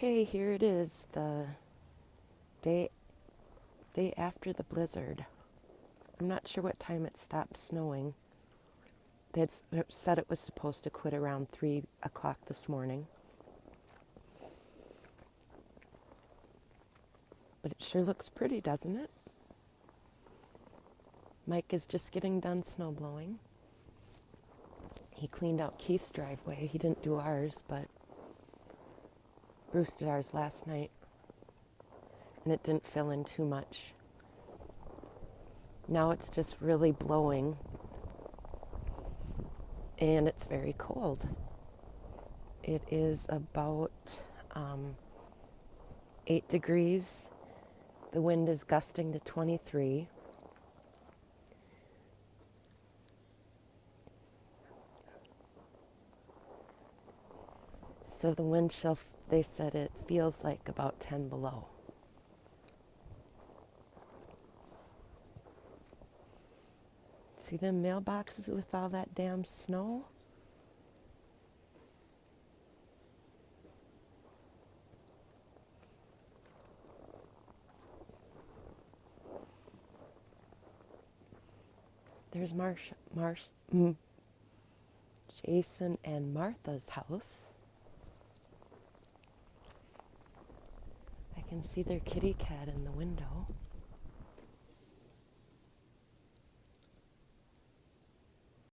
Okay, here it is, the day after the blizzard. I'm not sure what time it stopped snowing. They had said it was supposed to quit around 3 o'clock this morning. But it sure looks pretty, doesn't it? Mike is just getting done snow blowing. He cleaned out Keith's driveway. He didn't do ours, but Bruce did ours last night. And it didn't fill in too much. Now it's just really blowing. And it's very cold. It is about 8 degrees. The wind is gusting to 23. So the wind chill, they said it feels like about 10 below. See them mailboxes with all that damn snow? There's Jason and Martha's house. I can see their kitty cat in the window.